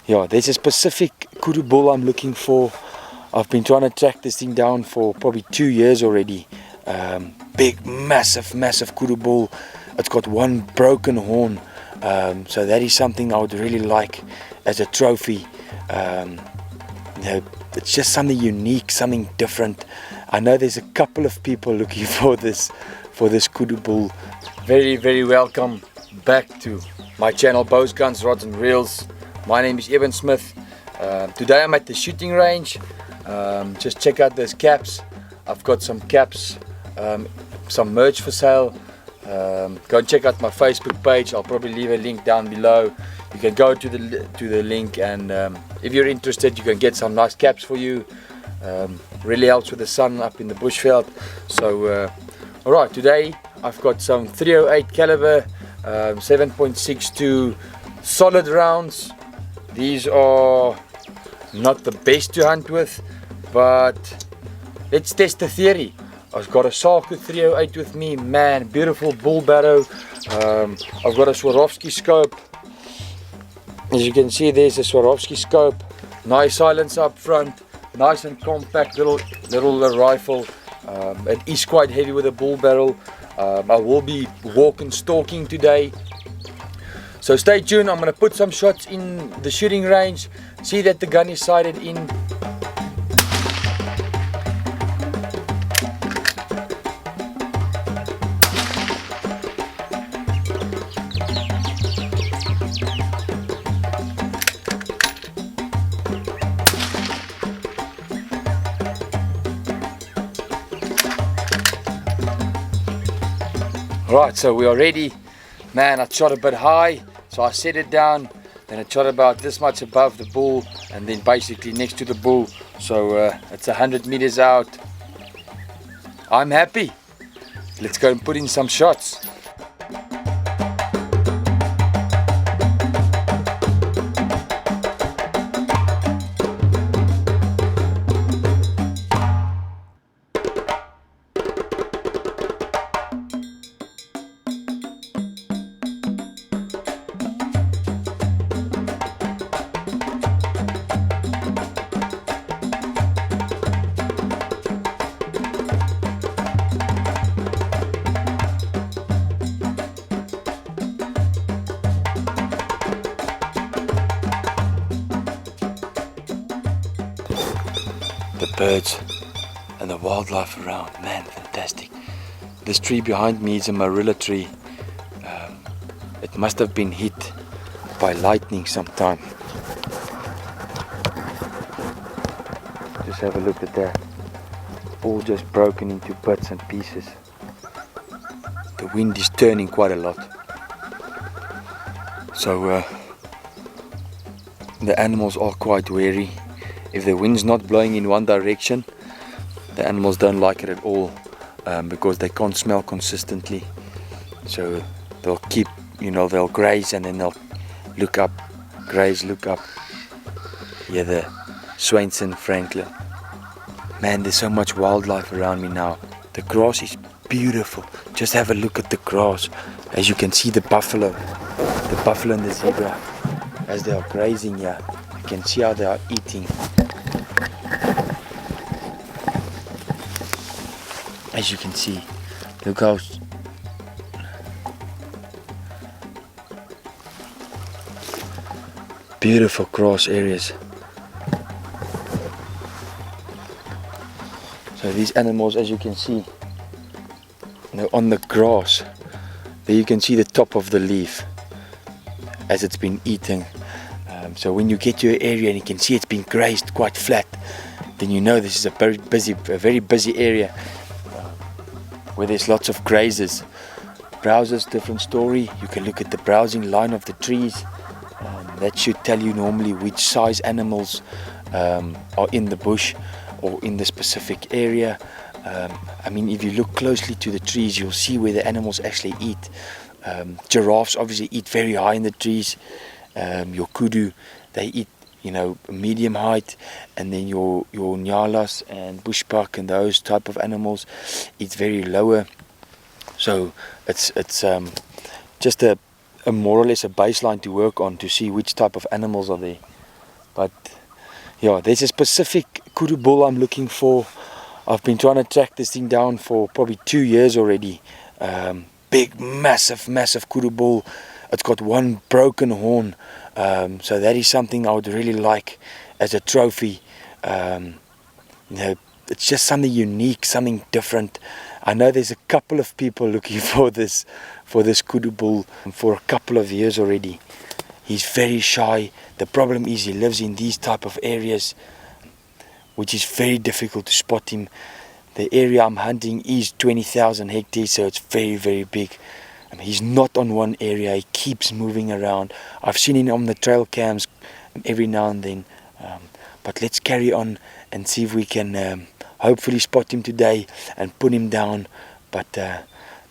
Yeah, there's a specific kudu bull I'm looking for. I've been trying to track this thing down for probably 2 years already. Big, massive kudu bull. It's got one broken horn. So that is something I would really like as a trophy. It's just something unique, something different. I know there's a couple of people looking for this kudu bull. Very welcome back to my channel, Bows, Guns, Rods and Reels. My name is Evan Smith. Today I'm at the shooting range. Just check out those caps. I've got some caps, some merch for sale. Go and check out my Facebook page. I'll probably leave a link down below. You can go to the link, and if you're interested, you can get some nice caps for you. Really helps with the sun up in the bushveld. So alright, today I've got some 308 caliber 7.62 solid rounds. These are not the best to hunt with, but let's test the theory. I've got a Stalking 308 with me, man, beautiful bull barrow. I've got a Swarovski scope. As you can see, there's a Swarovski scope. Nice silence up front, nice and compact little rifle. It is quite heavy with a bull barrel. I will be walking stalking today. So stay tuned. I'm going to put some shots in the shooting range, see that the gun is sighted in. Right, so we are ready. Man, I shot a bit high, so I set it down, then I shot about this much above the bull, and then basically next to the bull. So it's 100 meters out. I'm happy. Let's go and put in some shots. The birds and the wildlife around, man, fantastic. This tree behind me is a marilla tree. It must have been hit by lightning sometime. Just have a look at that. All just broken into bits and pieces. The wind is turning quite a lot. So the animals are quite wary. If the wind's not blowing in one direction, the animals don't like it at all, because they can't smell consistently. So they'll keep, they'll graze and then they'll look up, graze, look up. Yeah, the Swainson Franklin. Man, there's so much wildlife around me now. The grass is beautiful. Just have a look at the grass. As you can see, the buffalo and the zebra, as they are grazing here. You can see how they are eating. As you can see, look how beautiful grass areas. So these animals, as you can see, on the grass, there you can see the top of the leaf as it's been eaten. So when you get to your area and you can see it's been grazed quite flat, then you know this is a very busy area where there's lots of grazers. Browsers, different story. You can look at the browsing line of the trees. That should tell you normally which size animals are in the bush or in the specific area. I mean, if you look closely to the trees, you'll see where the animals actually eat. Giraffes obviously eat very high in the trees. Your kudu, they eat, medium height, and then your nyalas and bushbuck and those type of animals eat very lower. So it's just a more or less a baseline to work on to see which type of animals are there. But yeah, there's a specific kudu bull I'm looking for. I've been trying to track this thing down for probably 2 years already. Big, massive kudu bull. It's got one broken horn, so that is something I would really like as a trophy. It's just something unique, something different. I know there's a couple of people looking for this kudu bull for a couple of years already. He's very shy. The problem is he lives in these type of areas, which is very difficult to spot him. The area I'm hunting is 20,000 hectares, so it's very big. He's not on one area, he keeps moving around. I've seen him on the trail cams every now and then. But let's carry on and see if we can hopefully spot him today and put him down. But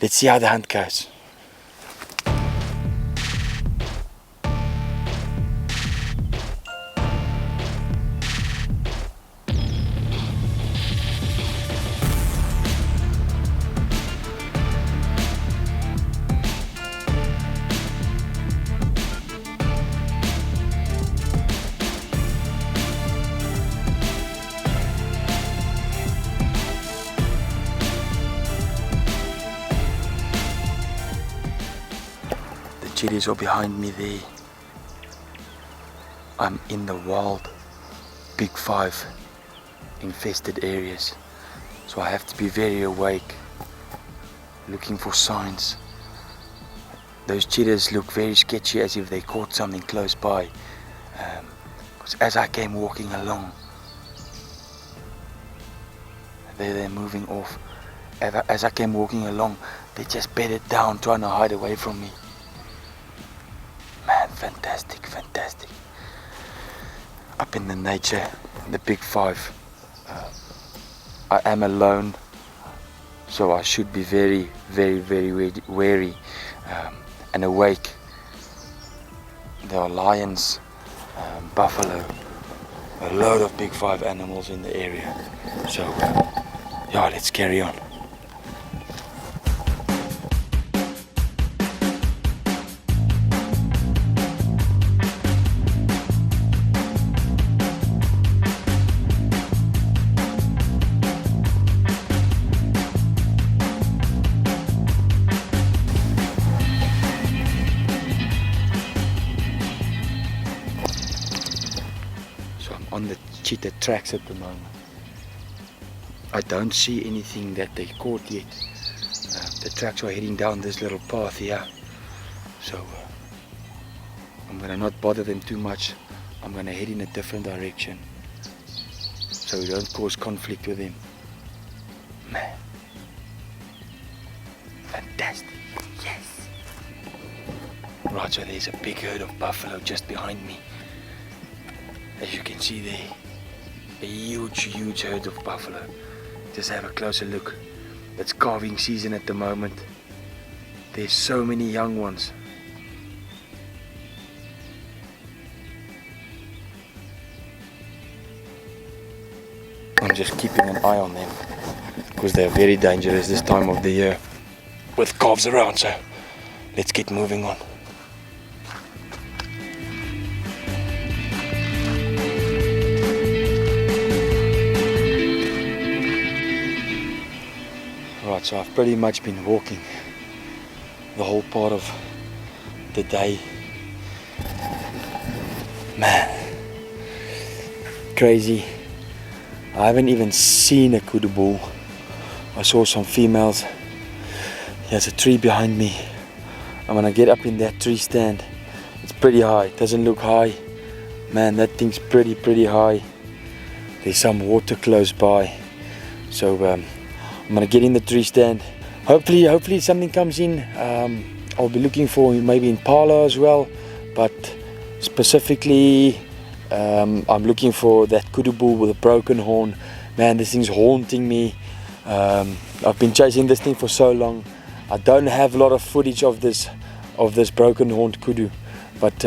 let's see how the hunt goes. Chilies are behind me there. I'm in the wild Big 5 infested areas, so I have to be very awake, looking for signs. Those cheetahs look very sketchy, as if they caught something close by, because as I came walking along, they're moving off. As I came walking along, they just bedded down, trying to hide away from me. Man, fantastic. Up in the nature, the Big 5. I am alone, so I should be very wary and awake. There are lions, buffalo, a load of Big 5 animals in the area. So yeah, let's carry on. On the cheetah tracks at the moment. I don't see anything that they caught yet. The tracks are heading down this little path here, so I'm gonna not bother them too much. I'm gonna head in a different direction so we don't cause conflict with them. Man, fantastic. Yes. Right, so there's a big herd of buffalo just behind me. As you can see there, a huge herd of buffalo. Just have a closer look. It's calving season at the moment. There's so many young ones. I'm just keeping an eye on them because they're very dangerous this time of the year with calves around, so let's get moving on. Right, so I've pretty much been walking the whole part of the day. Man, crazy. I haven't even seen a kudu bull. I saw some females. There's a tree behind me. I'm gonna get up in that tree stand. It's pretty high, it doesn't look high. Man, that thing's pretty high. There's some water close by. So I'm gonna get in the tree stand. Hopefully something comes in. I'll be looking for maybe impala as well, but specifically I'm looking for that kudu bull with a broken horn. Man, this thing's haunting me. I've been chasing this thing for so long. I don't have a lot of footage of this broken horned kudu, but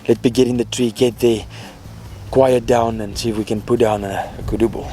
let me get in the tree, get there, quiet down, and see if we can put down a kudu bull.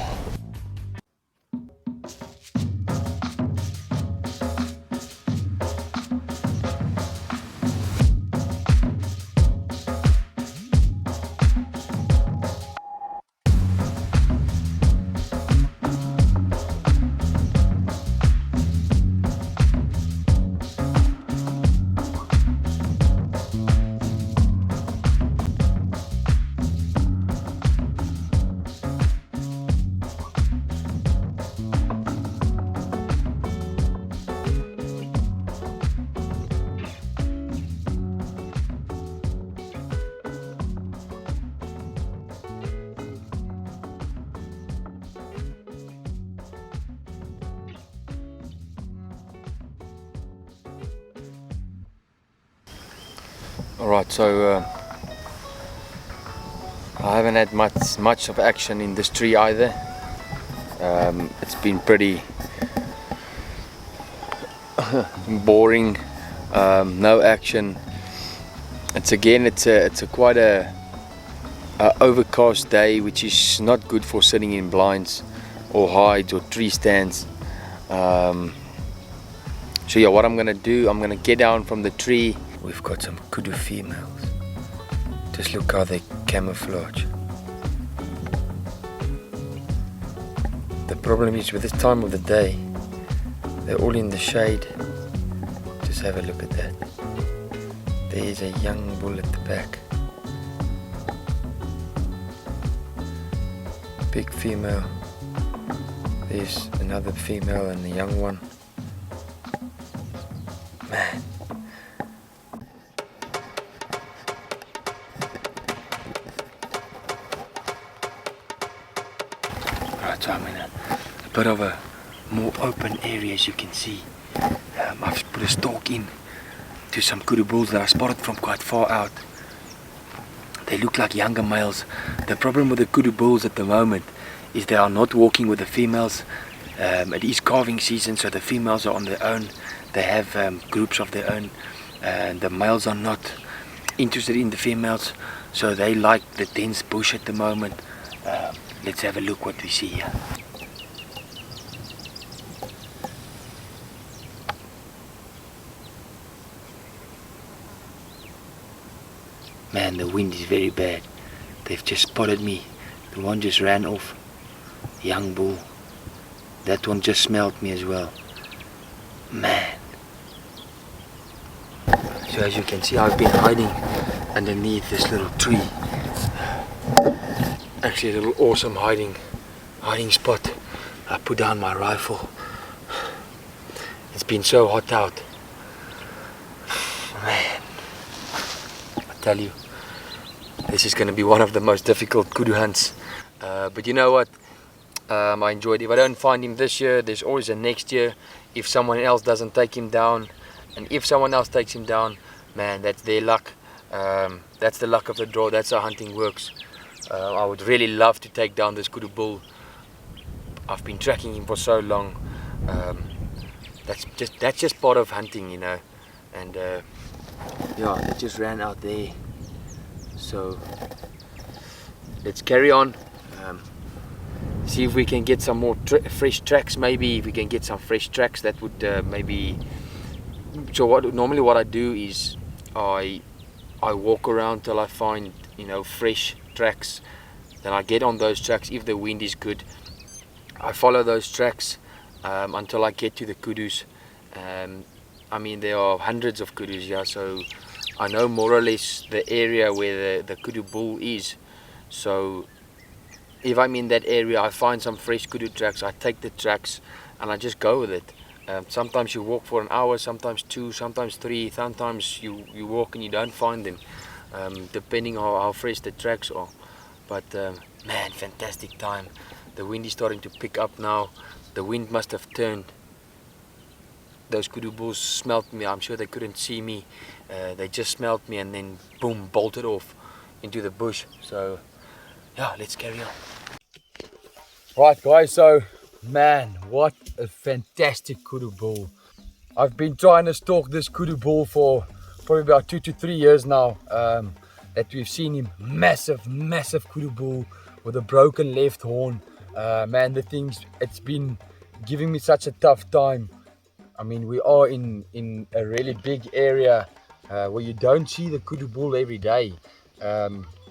Alright, so I haven't had much of action in this tree either. It's been pretty boring, no action. It's a quite a overcast day, which is not good for sitting in blinds or hides or tree stands. So yeah, what I'm gonna do, I'm gonna get down from the tree. We've got some kudu females. Just look how they camouflage. The problem is with this time of the day, they're all in the shade. Just have a look at that. There is a young bull at the back. Big female. There's another female and a young one. Man. Right, so I'm in a bit of a more open area, as you can see. I've put a stalk in to some kudu bulls that I spotted from quite far out. They look like younger males. The problem with the kudu bulls at the moment is they are not walking with the females. It is calving season, so the females are on their own. They have groups of their own, and the males are not interested in the females, so they like the dense bush at the moment. Let's have a look what we see here. Man, the wind is very bad. They've just spotted me. The one just ran off. Young bull. That one just smelled me as well. Man. So as you can see, I've been hiding underneath this little tree. Actually a little awesome hiding spot. I put down my rifle. It's been so hot out. Man, I tell you, this is going to be one of the most difficult kudu hunts. But you know what? I enjoyed it. If I don't find him this year, there's always a next year. If someone else doesn't take him down, and if someone else takes him down, man, that's their luck. That's the luck of the draw. That's how hunting works. I would really love to take down this kudu bull. I've been tracking him for so long. That's just part of hunting, you know. And yeah, they just ran out there. So let's carry on. See if we can get some more fresh tracks. Maybe if we can get some fresh tracks, that would maybe. So normally what I do is I walk around till I find, you know, fresh tracks. Then I get on those tracks. If the wind is good, I follow those tracks until I get to the kudus. I mean, there are hundreds of kudus here, so I know more or less the area where the kudu bull is. So if I'm in that area, I find some fresh kudu tracks, I take the tracks and I just go with it. Sometimes you walk for an hour, sometimes 2, sometimes 3, sometimes you walk and you don't find them, depending on how fresh the tracks are. But man, fantastic time. The wind is starting to pick up now. The wind must have turned. Those kudu bulls smelt me. I'm sure they couldn't see me. They just smelt me and then boom, bolted off into the bush. So yeah, let's carry on. Right guys, so man, what a fantastic kudu bull. I've been trying to stalk this kudu bull for probably about 2 to 3 years now. That we've seen him. Massive kudu bull with a broken left horn. Man, it's been giving me such a tough time. I mean, we are in a really big area where you don't see the kudu bull every day.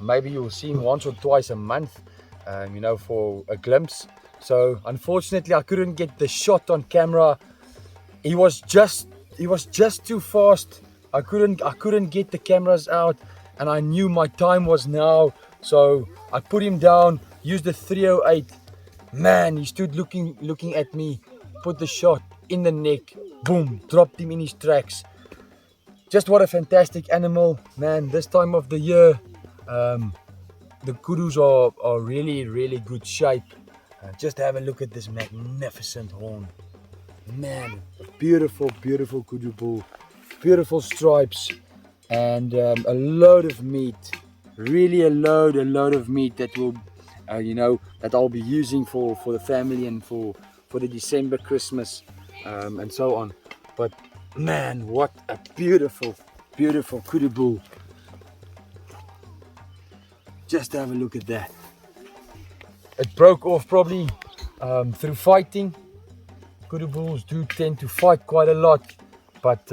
Maybe you'll see him once or twice a month, you know, for a glimpse. So unfortunately I couldn't get the shot on camera. He was just too fast. I couldn't get the cameras out, and I knew my time was now. So I put him down, used the 308. Man, he stood looking at me, put the shot in the neck, boom, dropped him in his tracks. Just what a fantastic animal, man. This time of the year, the kudus are really good shape. Just have a look at this magnificent horn. Man, beautiful kudu bull. Beautiful stripes. and a load of meat, really a load of meat that will that I'll be using for the family and for the December Christmas and so on. But man, what a beautiful kudu bull. Just have a look at that. It broke off probably through fighting. Kudu bulls do tend to fight quite a lot, but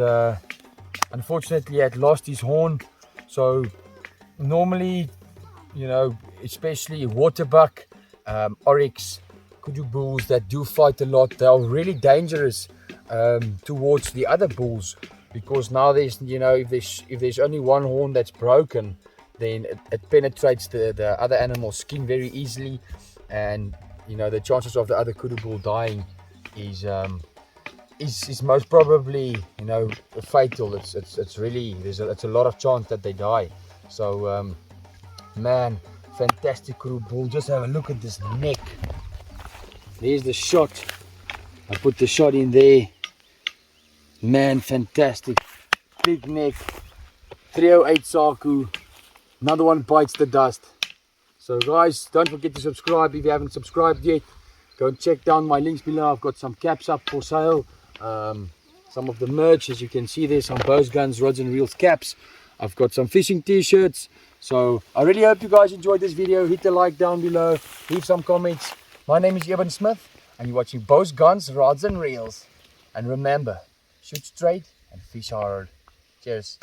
unfortunately he had lost his horn. So normally, especially waterbuck, oryx, kudu bulls that do fight a lot, they are really dangerous towards the other bulls, because now there's if there's only one horn that's broken, then it penetrates the other animal's skin very easily, and the chances of the other kudu bull dying is most probably fatal. It's really it's a lot of chance that they die. So man, fantastic kudu bull. Just have a look at this neck. There's the shot. I put the shot in there. Man, fantastic. Big neck. 308 Saku. Another one bites the dust. So guys, don't forget to subscribe if you haven't subscribed yet. Go and check down my links below. I've got some caps up for sale. Some of the merch, as you can see, there's some bows, guns, rods and reels caps. I've got some fishing t-shirts. So I really hope you guys enjoyed this video. Hit the like down below. Leave some comments. My name is Eben Smith and you're watching Bows, Guns, Rods and Reels. And remember, shoot straight and fish hard. Cheers.